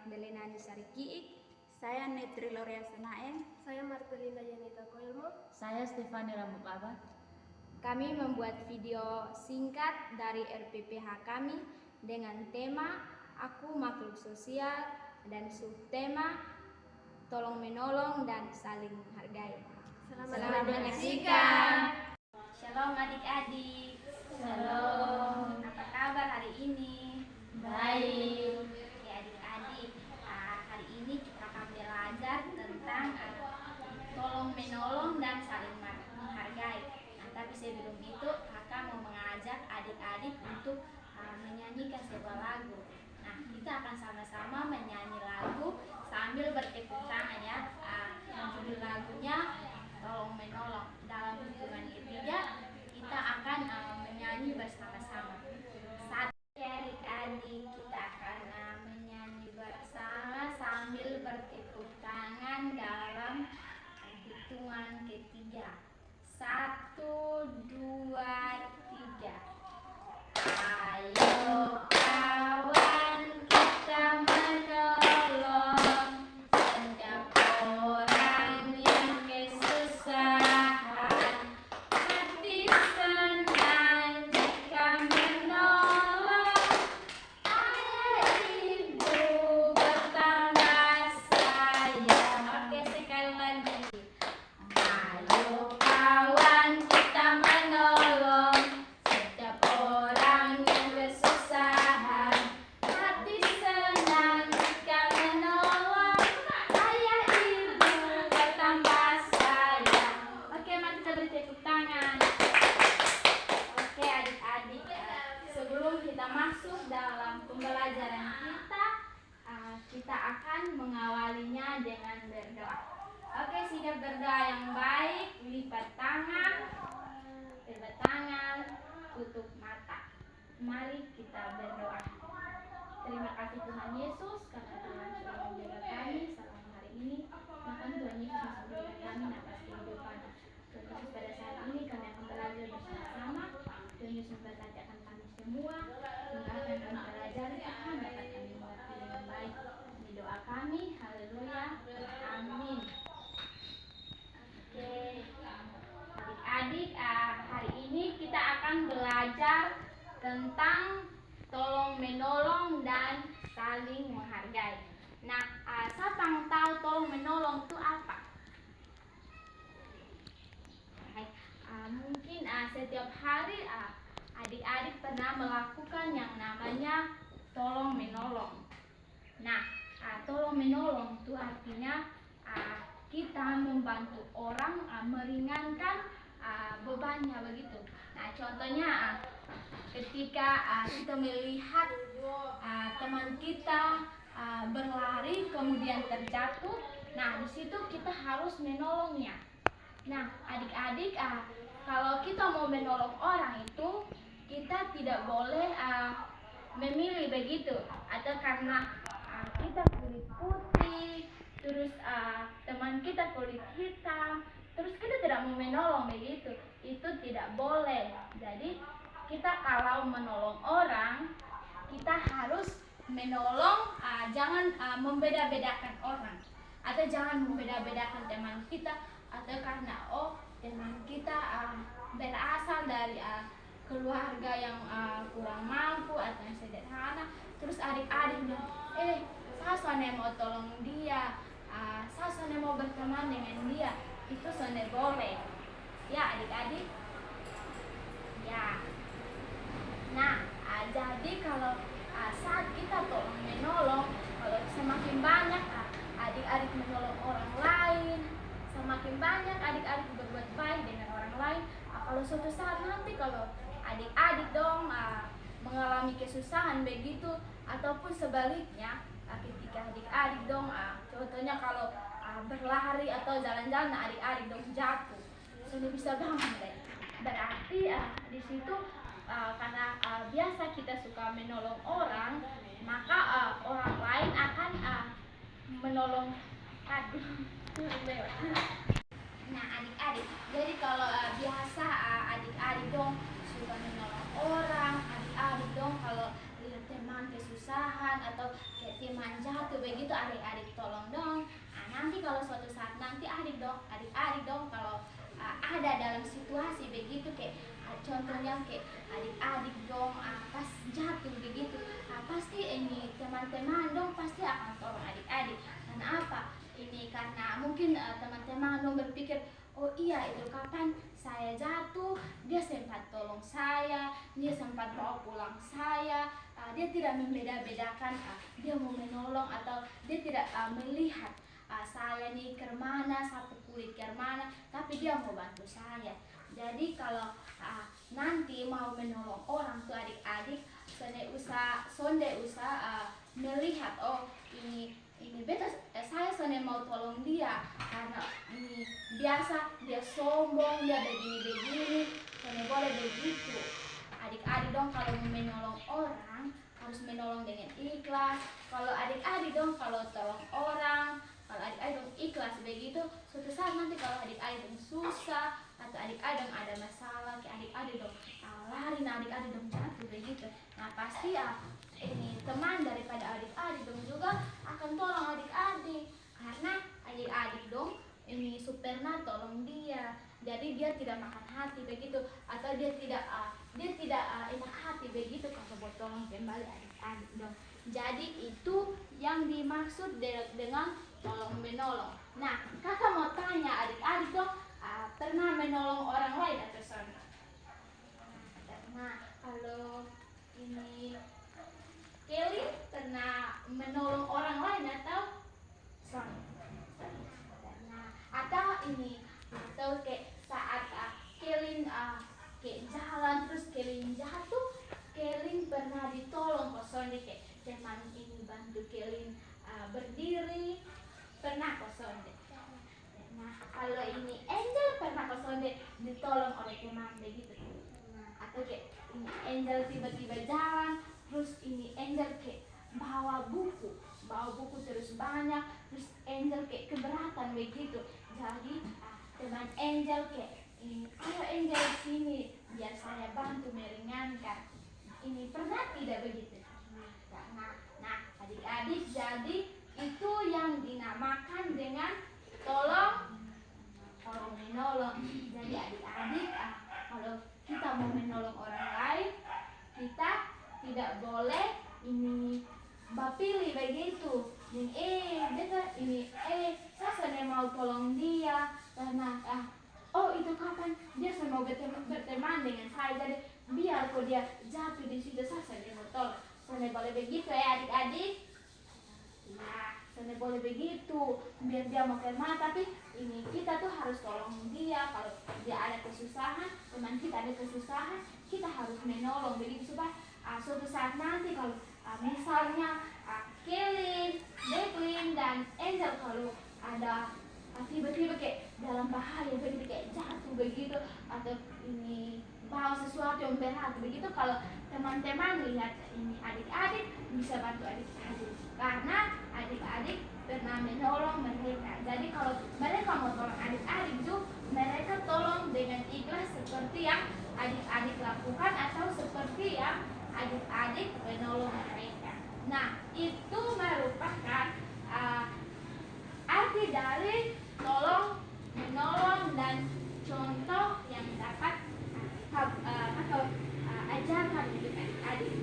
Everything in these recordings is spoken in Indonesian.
Magdalena Nisari Kiik. Saya Netri Lorea Senaeng. Saya Martelina Yanita Koilmo. Saya Stefani Rambut Abad. Kami membuat video singkat dari RPPH kami dengan tema Aku Makhluk Sosial dan subtema Tolong Menolong dan Saling Menghargai. Selamat menyaksikan. Shalom adik-adik. Shalom. Apa kabar hari ini? Baik. Oke adik-adik, hari ini kita akan belajar tentang tolong menolong dan saling menghargai. Tapi sebelum itu kakak mau mengajak adik-adik untuk menyanyikan sebuah lagu. Nah, kita akan sama-sama menyanyi lagu sambil bertepuk tangan ya. Judul lagunya Tolong Menolong. Dalam hitungan ketiga kita akan menyanyi bersama-sama. Adik-adik, kita akan menyanyi bersama sambil bertepuk tangan dalam hitungan ketiga. 1, 2, 3. Ayo kawan, kita menolong setiap orang yang kesusahan. Hati senang jika menolong. Ayah ibu bertambah sayang. Oke, sekali lagi. Ayo kawan, kita menolong setiap orang yang kesusahan. Hati senang jika menolong. Ayah ibu bertambah sayang. Oke, mari kita beri tepuk tangan. Oke adik-adik, sebelum kita masuk dalam pembelajaran kita akan mengawalinya dengan berdoa. Oke, sikap berdoa yang baik, lipat tangan, tutup mata. Mari kita berdoa. Terima kasih Tuhan Yesus karena Tuhan sudah menjaga kami selama hari ini. Bahkan Tuhan Yesus masih menjaga kami atas kehidupan. Tuhan Yesus, pada saat ini kami akan belajar bersama-sama. Tuhan Yesus memberkati kami semua. Hingga akan kami belajar, Tuhan dapat kami mengerti dengan baik. Ini doa kami. Haleluya. Amin. Oke, adik-adik, hari ini kita akan belajar tentang tolong menolong dan saling menghargai. Nah, siapa yang tahu tolong menolong itu apa? Mungkin setiap hari adik-adik pernah melakukan yang namanya tolong menolong. Nah, tolong menolong itu artinya kita membantu orang meringankan bebannya begitu. Nah, contohnya ketika kita melihat teman kita berlari kemudian terjatuh, nah di situ kita harus menolongnya. Nah, adik-adik, kalau kita mau menolong orang itu kita tidak boleh memilih begitu, atau karena kita kulit putih terus teman kita kulit hitam terus kita tidak mau menolong begitu, itu tidak boleh. Jadi kita kalau menolong orang kita harus menolong, jangan membeda-bedakan orang, atau jangan membeda-bedakan teman kita, atau karena teman kita berasal dari keluarga yang kurang mampu atau yang sederhana, terus adik-adik bilang, saya mau tolong dia, saya mau berteman dengan dia, itu tidak boleh ya adik-adik ya. Nah, jadi kalau saat kita tolong menolong, kalau semakin banyak adik-adik menolong orang lain, semakin banyak adik-adik berbuat baik dengan orang lain, kalau suatu saat nanti kalau adik-adik dong mengalami kesusahan begitu, ataupun sebaliknya ketika adik-adik dong contohnya kalau berlari atau jalan-jalan adik-adik dong jatuh, sudah bisa bangun deh. Berarti di situ karena biasa kita suka menolong orang, maka orang lain akan menolong Nah adik-adik, jadi kalau biasa adik-adik dong suka menolong orang, adik-adik dong kalau lihat teman kesusahan atau teman teman jatuh begitu, adik-adik tolong dong. Nanti kalau suatu saat nanti adik-adik dong kalau ada dalam situasi begitu kayak contohnya kayak adik-adik dong pas jatuh begitu, pasti ini teman-teman dong pasti akan tolong adik-adik. Karena apa? Ini karena mungkin teman-teman dong berpikir, oh iya itu kapan saya jatuh dia sempat tolong saya, dia sempat bawa pulang saya, dia tidak membeda-bedakan dia mau menolong atau dia tidak melihat saya nih kemana, satu kulit kemana, tapi dia mau bantu saya. Jadi kalau nanti mau menolong orang tuh adik-adik, sonde usah melihat oh ini beta saya sonde mau tolong dia karena ini biasa dia sombong, dia begini-begini, sonde boleh begitu. Adik-adik dong kalau mau menolong orang harus menolong dengan ikhlas. Kalau adik-adik dong kalau tolong orang, kalau adik-adik dong ikhlas begitu, suatu saat nanti kalau adik-adik dong susah atau adik-adik dong ada masalah, adik-adik dong lari, adik-adik dong jatuh begitu. Nah pasti ini teman daripada adik-adik dong juga akan tolong adik-adik karena adik-adik dong ini supernah tolong dia. Jadi dia tidak makan hati begitu atau dia tidak enak hati begitu kalau buat tolong kembali adik-adik dong. Jadi itu yang dimaksud dengan tolong menolong. Nah, kakak mau tanya adik-adik dong, pernah menolong orang lain atau sama? Nah, kalau ini Kelly pernah menolong orang lain atau sama? Nah, atau ini atau kayak saat Kelly kayak jalan terus Kelly jatuh, Kelly pernah ditolong kosong kayak teman ini bantu Kelly berdiri, pernah kosong. Nah kalau ini Angel pernah kosong ditolong oleh teman begitu. Atau kayak ini Angel tiba-tiba jalan terus ini Angel kayak bawa buku terus banyak, terus Angel kayak keberatan begitu. Jadi teman Angel kayak ini, ayo Angel sini biar saya bantu meringankan. Ini pernah tidak begitu? Nah adik-adik, jadi itu yang dinamakan dengan tolong menolong. Jadi adik-adik kalau kita mau menolong orang lain, kita tidak boleh ini bapilih begitu. Saya sedang mau tolong dia karena oh itu kapan dia mau berteman dengan saya, jadi biar kok dia jatuh di situ saya sedang mau tolong. Saya boleh begitu ya adik-adik. Nah, saya boleh begitu biar dia mau kemana, tapi ini kita tuh harus tolong dia. Kalau dia ada kesusahan, teman kita ada kesusahan, kita harus menolong begitu supaya suatu saat nanti kalau misalnya Kelly, Declan dan Angel kalau ada tiba-tiba kayak dalam bahaya begitu kayak jatuh begitu atau ini bawa sesuatu yang berat begitu, kalau teman-teman lihat ini adik-adik bisa bantu adik-adik karena adik-adik pernah menolong mereka. Jadi kalau mereka mau tolong adik-adik itu mereka tolong dengan ikhlas seperti yang adik-adik lakukan atau seperti yang adik-adik menolong mereka. Nah itu merupakan arti dari tolong menolong dan contoh yang dapat atau ajarkan untuk adik-adik.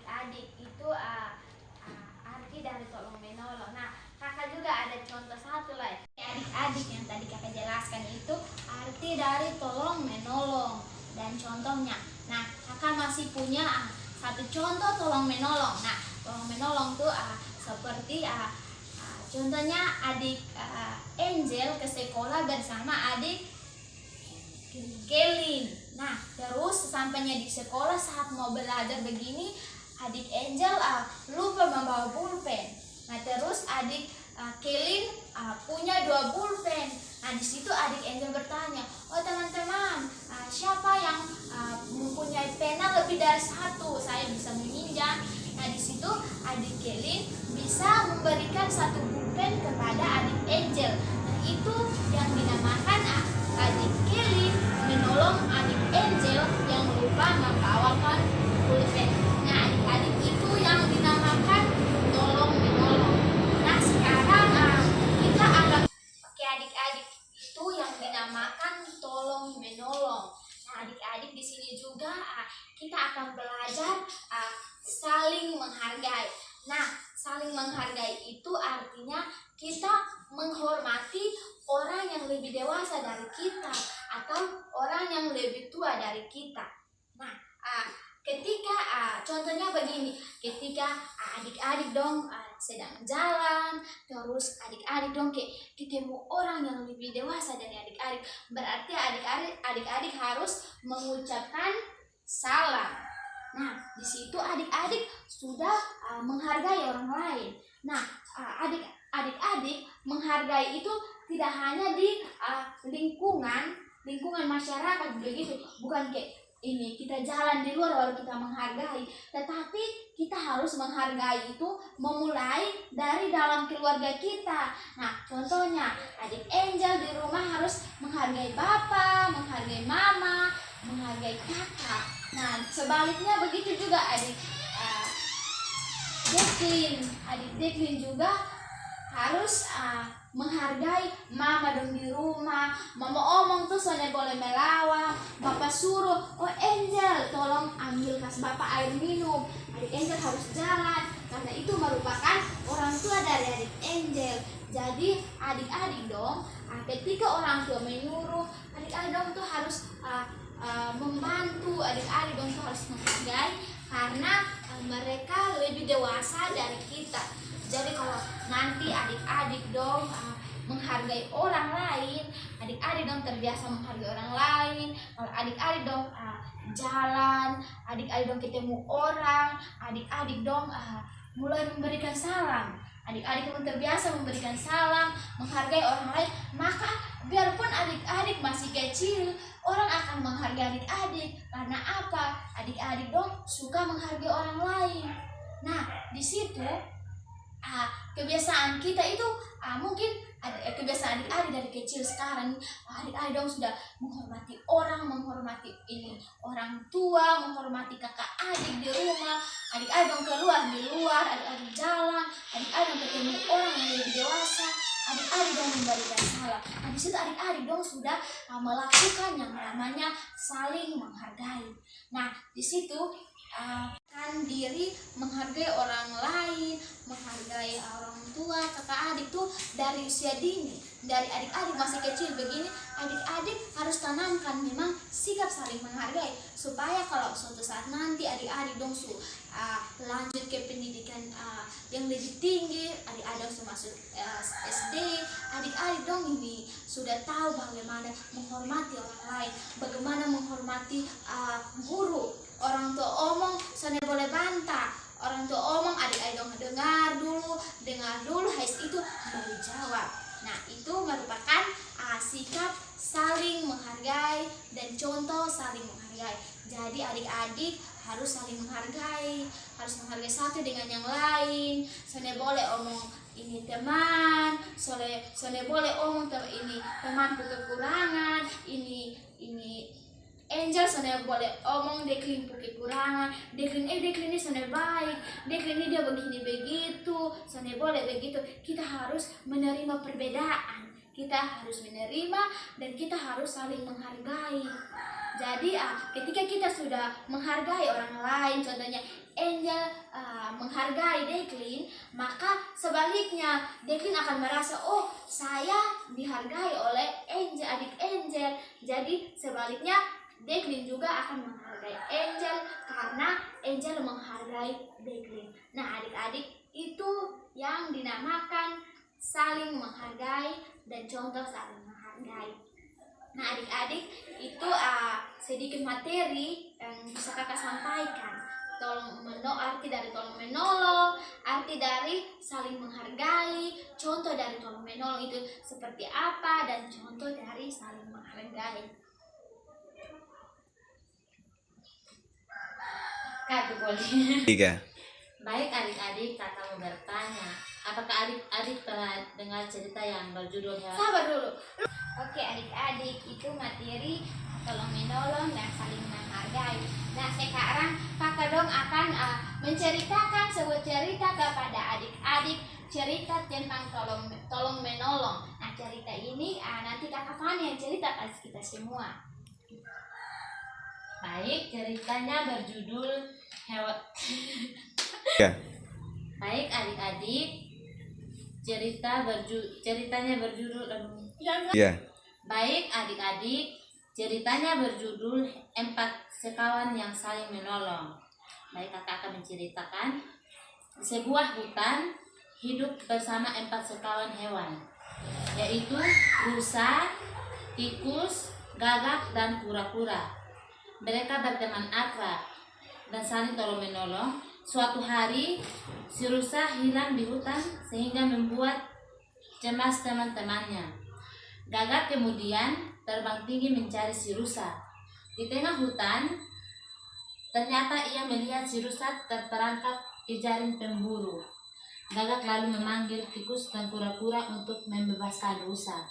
Adik itu arti dari tolong menolong. Nah kakak juga ada contoh satu lagi. Adik-adik yang tadi kakak jelaskan itu arti dari tolong menolong dan contohnya. Nah kakak masih punya satu contoh tolong menolong. Nah tolong menolong tuh seperti contohnya adik Angel ke sekolah bersama adik Kelly. Nah terus sampainya di sekolah saat mau belajar begini, adik Angel lupa membawa pulpen. Nah terus adik Kelly punya 2 pulpen. Nah di situ adik Angel bertanya, oh teman-teman siapa yang mempunyai pena lebih dari 1? Saya bisa meminjam. Nah di situ adik Kelly bisa memberikan 1 pulpen kepada adik Angel. Nah itu yang dinamakan adik Kelly menolong adik Angel yang lupa membawakan pulpen. Nah adik-adik itu yang dinamakan di sini juga kita akan belajar saling menghargai. Nah, saling menghargai itu artinya kita menghormati orang yang lebih dewasa dari kita atau orang yang lebih tua dari kita. Nah, ketika contohnya begini, ketika adik-adik dong sedang jalan, terus adik-adik dong ketemu orang yang lebih dewasa dari adik-adik, berarti adik-adik harus mengucapkan salam. Nah, di situ adik-adik sudah menghargai orang lain. Nah, adik-adik menghargai itu tidak hanya di lingkungan masyarakat begitu, bukan kayak ini kita jalan di luar baru kita menghargai, tetapi kita harus menghargai itu memulai dari dalam keluarga kita. Nah, contohnya adik Angel di rumah harus menghargai bapak, menghargai mama, menghargai kakak. Nah, sebaliknya begitu juga adik Declin juga harus menghargai mama dong di rumah. Mama omong tuh soalnya boleh melawak, bapak suruh, oh Angel tolong ambil kas bapak air minum, adik Angel harus jalan karena itu merupakan orang tua dari adik Angel. Jadi adik-adik dong ketika orang tua menyuruh, adik-adik dong tuh harus membantu, adik-adik dong tuh harus menghargai karena mereka lebih dewasa dari kita. Jadi kalau nanti adik-adik dong menghargai orang lain, adik-adik dong terbiasa menghargai orang lain. Kalau adik-adik dong jalan, adik-adik dong ketemu orang, adik-adik dong mulai memberikan salam. Adik-adik pun terbiasa memberikan salam, menghargai orang lain, maka biarpun adik-adik masih kecil, orang akan menghargai adik-adik. Karena apa? Adik-adik dong suka menghargai orang lain. Nah, di situ kebiasaan kita itu mungkin kebiasaan adik-adik dari kecil sekarang, adik-adik dong sudah menghormati orang, menghormati ini orang tua, menghormati kakak adik di rumah, adik-adik dong keluar di luar, adik-adik jalan, adik-adik dong ketemu orang yang lebih dewasa, adik-adik dong memberikan salam. Nah, di situ adik-adik dong sudah melakukan yang namanya saling menghargai. Nah, di situ kan diri menghargai orang lain, menghargai orang tua, kakak adik tuh dari usia dini, dari adik-adik masih kecil begini, adik-adik harus tanamkan memang sikap saling menghargai supaya kalau suatu saat nanti adik-adik dong lanjut ke pendidikan yang lebih tinggi, adik-adik dong masuk SD, adik-adik dong ini sudah tahu bagaimana menghormati orang lain, bagaimana menghormati guru. Orang tua omong sana boleh bantah, orang tua omong adik-adik dong dengar dulu habis itu baru jawab. Nah, itu merupakan sikap saling menghargai dan contoh saling menghargai. Jadi adik-adik harus saling menghargai, harus menghargai satu dengan yang lain. Sana boleh omong ini teman, sana boleh omong ini temanku kekurangan, ini Angel sana boleh omong Declin kekurangan, Declin ini sana baik, Declin ini dia begini begitu, sana boleh begitu. Kita harus menerima perbedaan, kita harus menerima dan kita harus saling menghargai. Jadi ketika kita sudah menghargai orang lain, contohnya Angel menghargai Declin, maka sebaliknya Declin akan merasa, oh saya dihargai oleh Angel, adik Angel. Jadi sebaliknya Declin juga akan menghargai Angel karena Angel menghargai Declin. Nah, adik-adik itu yang dinamakan saling menghargai dan contoh saling menghargai. Nah, adik-adik itu sedikit materi yang bisa kakak sampaikan. Arti dari tolong menolong, arti dari saling menghargai, contoh dari tolong menolong itu seperti apa, dan contoh dari saling menghargai. Kak, boleh. 3. Baik adik-adik, kakak mau bertanya, apakah adik-adik pernah dengar cerita yang berjudul Sabar dulu. Oke adik-adik, itu materi tolong menolong dan saling menghargai. Nah, sekarang kakak dong akan menceritakan sebuah cerita kepada adik-adik, cerita tentang tolong menolong. Nah, cerita ini nanti kakak Fani yang cerita ke kita semua. Baik, ceritanya berjudul hewan. Ya. Baik adik-adik, ceritanya berjudul Ya. Baik adik-adik, ceritanya berjudul 4 sekawan yang saling menolong. Baik, kakak akan menceritakan. Di sebuah hutan hidup bersama 4 sekawan hewan, yaitu rusa, tikus, gagak, dan kura-kura. Mereka berteman akrab dan saling tolong menolong. Suatu hari, si rusa hilang di hutan sehingga membuat cemas teman-temannya. Gagak kemudian terbang tinggi mencari si rusa. Di tengah hutan, ternyata ia melihat si rusa terperangkap di jaring pemburu. Gagak lalu memanggil tikus dan kura-kura untuk membebaskan rusa.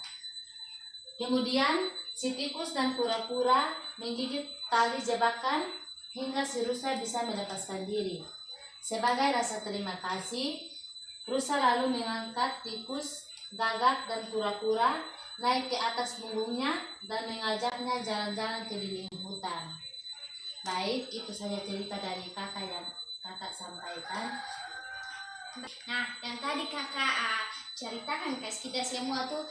Kemudian si tikus dan kura-kura menggigit tali jebakan hingga si rusa bisa melepaskan diri. Sebagai rasa terima kasih, rusa lalu mengangkat tikus, gagak, dan kura-kura naik ke atas punggungnya dan mengajaknya jalan-jalan keliling hutan. Baik, itu saja cerita dari kakak yang kakak sampaikan. Nah, yang tadi kakak ceritakan ke kita semua tuh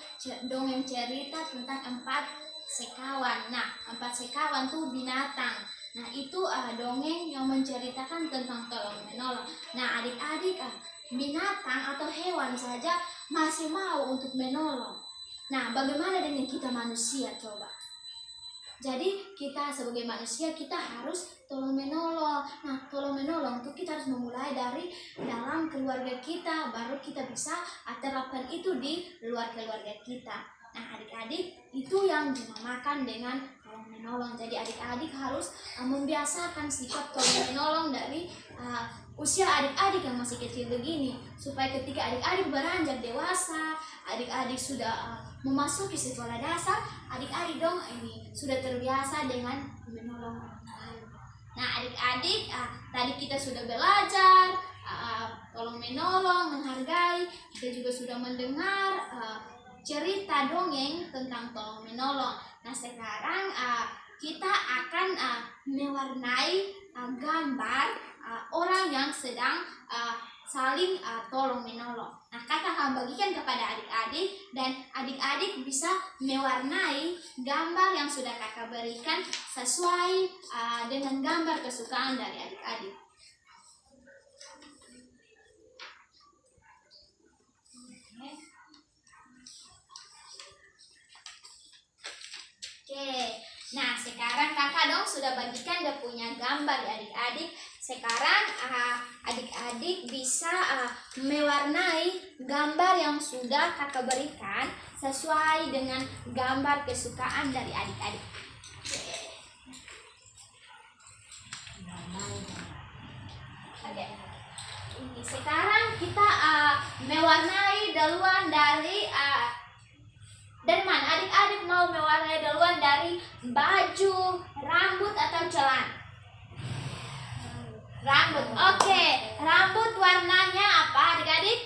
dongeng cerita tentang 4 sekawan. Nah, 4 sekawan tuh binatang. Nah, itu dongeng yang menceritakan tentang tolong menolong. Nah, adik-adik, binatang atau hewan saja masih mau untuk menolong. Nah, bagaimana dengan kita manusia coba? Jadi kita sebagai manusia kita harus tolong menolong. Nah, tolong menolong itu kita harus memulai dari dalam keluarga kita, baru kita bisa terapkan itu di luar keluarga kita. Nah, adik-adik, itu yang dinamakan dengan tolong menolong. Jadi adik-adik harus membiasakan sifat tolong menolong dari usia adik-adik yang masih kecil begini, supaya ketika adik-adik beranjak dewasa, adik-adik sudah memasuki sekolah dasar, adik-adik dong ini sudah terbiasa dengan menolong orang lain. Nah, adik-adik, tadi kita sudah belajar tolong menolong, menghargai. Kita juga sudah mendengar cerita dongeng tentang tolong menolong. Nah, sekarang kita akan mewarnai gambar orang yang sedang saling tolong menolong. Nah, kakak akan bagikan kepada adik-adik dan adik-adik bisa mewarnai gambar yang sudah kakak berikan sesuai dengan gambar kesukaan dari adik-adik. Oke, nah sekarang kakak dong sudah bagikan dia punya gambar ya adik-adik. Sekarang adik-adik bisa mewarnai gambar yang sudah kakak berikan sesuai dengan gambar kesukaan dari adik-adik. Oke. Sekarang kita mewarnai duluan dari mana? Adik-adik mau mewarnai duluan dari baju, rambut, atau celana? Rambut. Oke. Rambut warnanya apa adik-adik?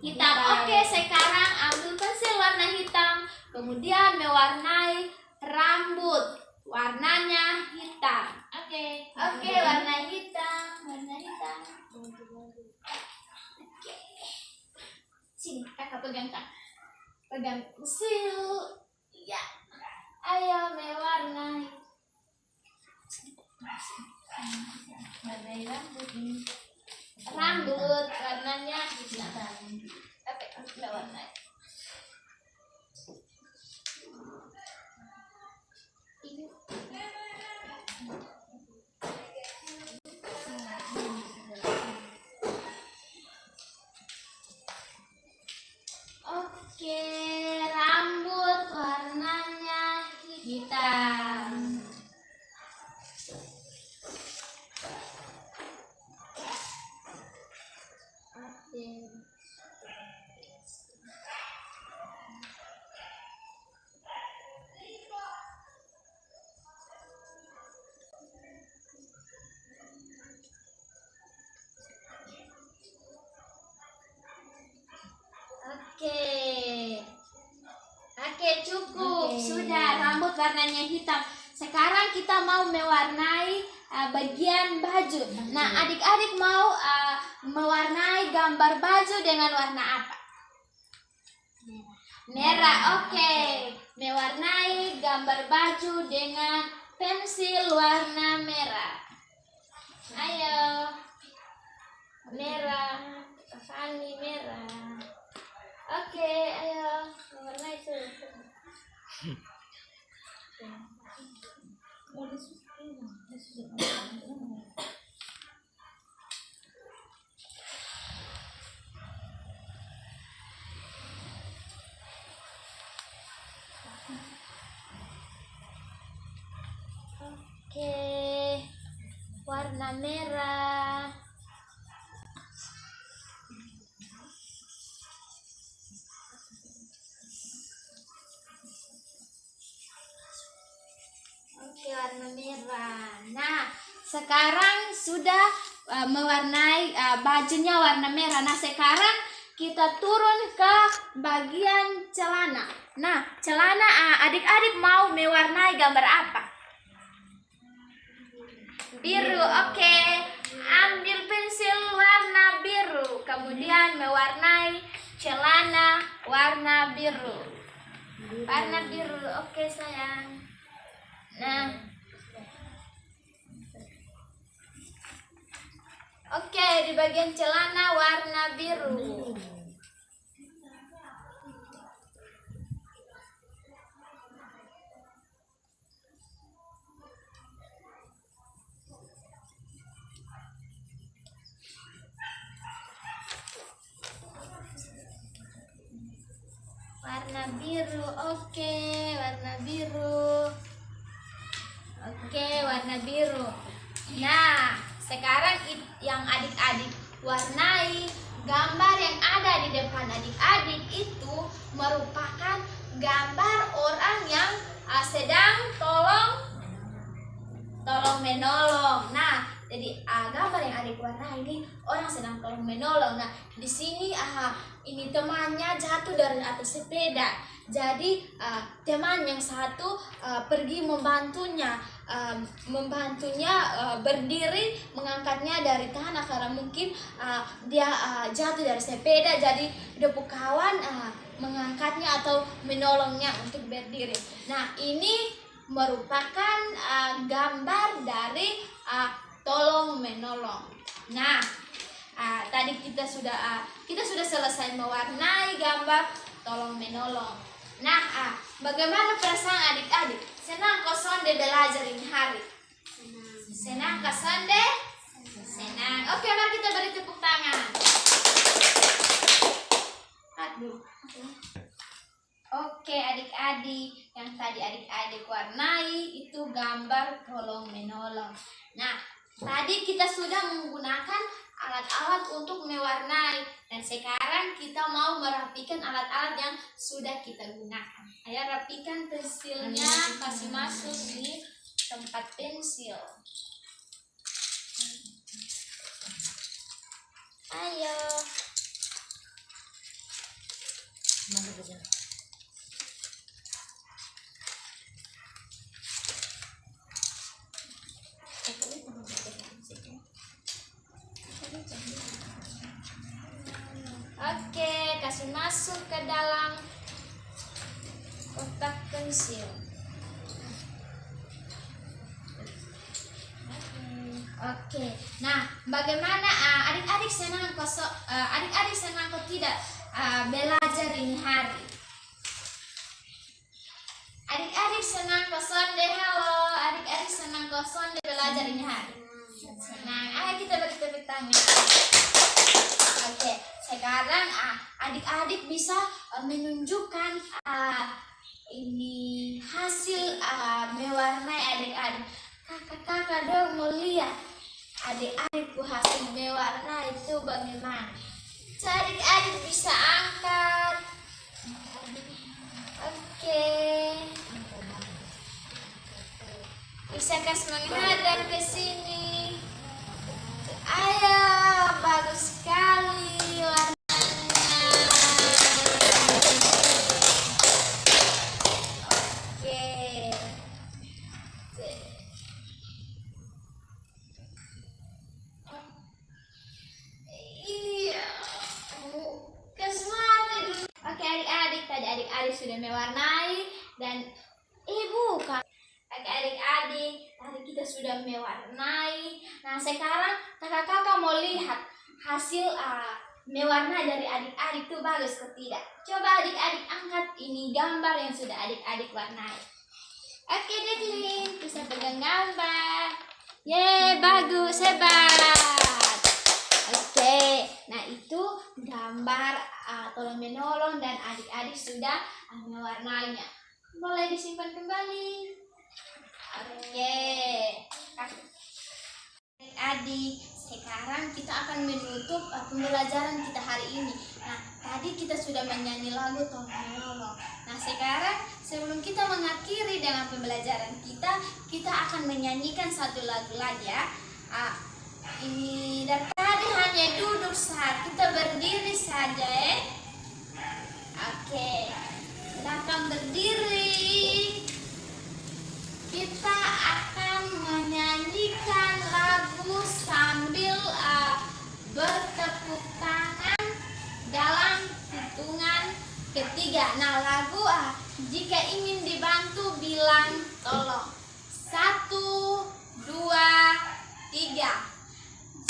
Hitam. Oke, sekarang ambil pensil warna hitam, kemudian mewarnai rambut. Warnanya hitam. Oke, warna hitam. Oke. Sini, kakak pegang kan. Pegang pensil. Ya. Ayo mewarnai. Warnai rambut ini. Rambut warnanya hitam. Tapi kita warnai. Oke, rambut warnanya hitam. Oke, cukup. Sudah, rambut warnanya hitam. sekarang kita mau mewarnai bagian baju. Nah, adik-adik mau mewarnai gambar baju dengan warna apa? Merah. Oke. Mewarnai gambar baju dengan pensil warna merah. Ayo. Merah. Fani merah. Oke, ayo mewarnai itu. Oke, warna merah. Oke, warna merah. Nah, sekarang sudah mewarnai bajunya warna merah. Nah, sekarang kita turun ke bagian celana. Nah, celana adik-adik mau mewarnai gambar apa? Biru. Oke. Ambil pensil warna biru, kemudian mewarnai celana warna biru. Warna biru. Oke, sayang. Nah, oke, di bagian celana warna biru. Warna biru. Oke, warna biru. Oke, warna biru. Nah, sekarang yang adik-adik warnai gambar yang ada di depan adik-adik itu merupakan gambar orang yang sedang tolong menolong. Nah, jadi gambar yang adik warna ini orang sedang tolong menolong. Nah, di sini ini temannya jatuh dari atas sepeda. Jadi teman yang satu pergi membantunya berdiri, mengangkatnya dari tanah karena mungkin dia jatuh dari sepeda. Jadi depu kawan mengangkatnya atau menolongnya untuk berdiri. Nah, ini merupakan gambar dari tolong menolong. Nah, tadi kita sudah selesai mewarnai gambar tolong menolong. Nah, bagaimana perasaan adik-adik? Senang kok sonde belajar ini hari? Senang kok sonde? Senang. Oke, mari kita beri tepuk tangan. Aduh. Oke, adik-adik, yang tadi adik-adik warnai itu gambar tolong menolong. Nah, tadi kita sudah menggunakan alat-alat untuk mewarnai, dan sekarang kita mau merapikan alat-alat yang sudah kita gunakan. Ayo rapikan pensilnya, kasih masuk di tempat pensil. Ayo. Oke, kasih masuk ke dalam kotak pensil. Oke, nah bagaimana adik-adik senang kok tidak belajar ini hari? Adik-adik senang kok sonde? Halo, adik-adik senang kok sonde belajar ini hari? Senang. Ayo kita beri tepuk tangan. Oke, sekarang adik-adik bisa menunjukkan ini hasil mewarnai adik-adik. Kakak dong mau lihat adik-adikku hasil mewarnai itu bagaimana. So, adik-adik bisa angkat. Oke. Bisa kasih menghadap ke sini. Ayo, bagus sekali warnanya. Oke. sudah mewarnai. Nah, sekarang kakak-kakak mau lihat hasil mewarnai dari adik-adik itu bagus atau tidak. Coba adik-adik angkat ini gambar yang sudah adik-adik warnai. Oke, Deklin, bisa pegang gambar. Yeay, bagus, hebat. Oke, nah itu gambar tolong menolong dan adik-adik sudah mewarnainya. Boleh disimpan kembali. Oke, adik-adik, sekarang kita akan menutup pembelajaran kita hari ini. Nah, tadi kita sudah menyanyi lagu tolong menolong. Nah, sekarang sebelum kita mengakhiri dengan pembelajaran kita akan menyanyikan satu lagu lagi ya. Ini dari tadi hanya duduk saat kita berdiri saja ya. Oke, silakan berdiri. Kita akan menyanyikan lagu sambil bertepuk tangan dalam hitungan ketiga. Nah, lagu jika ingin dibantu bilang tolong. 1, 2, 3.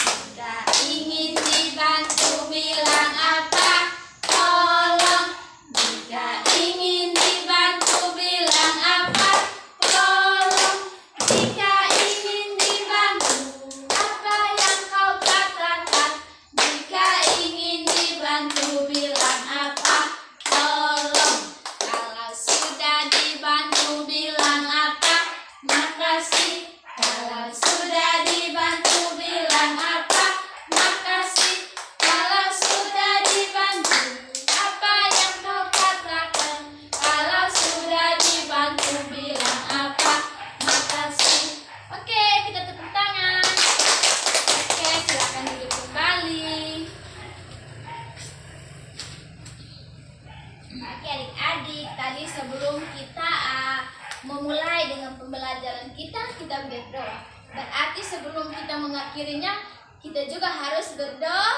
Jika ingin dibantu bilang apa? Tolong. Jika ingin dibantu bilang apa? Tolong. Jika ingin dibantu, apa yang kau katakan? Jika ingin dibantu bilang apa? Tolong. Kalau sudah dibantu bilang apa? Makasih. Kalau sudah dibantu bilang apa? Makasih. Kalau sudah dibantu, apa yang kau katakan? Kalau sudah dibantu bilang apa? Makasih. Oke, kita tepuk tangan. Oke, silakan duduk kembali. Oke, adik-adik, tadi sebelum kita memulai dengan pembelajaran kita berdoa. Berarti sebelum kita mengakhirinya, kita juga harus berdoa.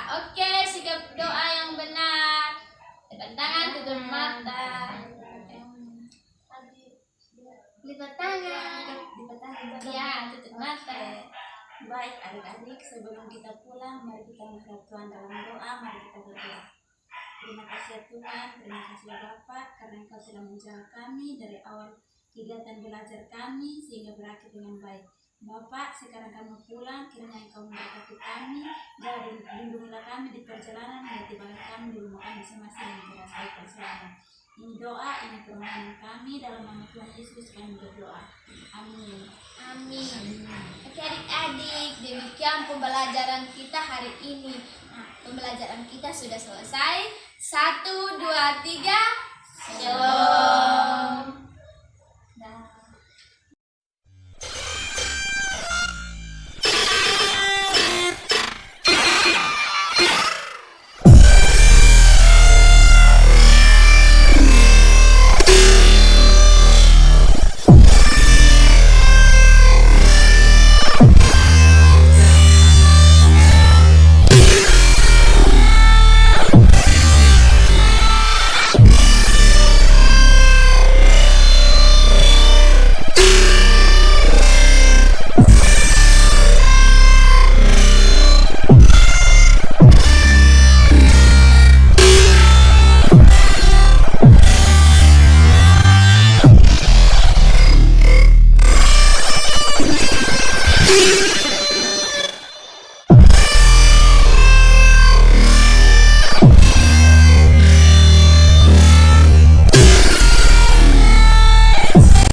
Oke, sikap doa yang benar. Lipat tangan, tutup mata. Lipat tangan. Ya, tutup mata. Baik adik-adik, sebelum kita pulang, mari kita menghadap Tuhan dalam doa, mari kita berdoa. Terima kasih ya Tuhan, terima kasih ya Bapak, karena Engkau sudah menjaga kami dari awal kegiatan belajar kami sehingga berakhir dengan baik. Bapak, sekarang kami pulang, kiranya Engkau memberkati kami, jadi lindungilah kami di perjalanan, dan tibalah kami di rumah kami masing-masing yang baik dan selamat. Ini doa, ini permohonan kami dalam nama Tuhan Yesus kami berdoa. Amin. Amin. Oke adik-adik, demikian pembelajaran kita hari ini. Nah, pembelajaran kita sudah selesai. 1, 2, 3. Shalom.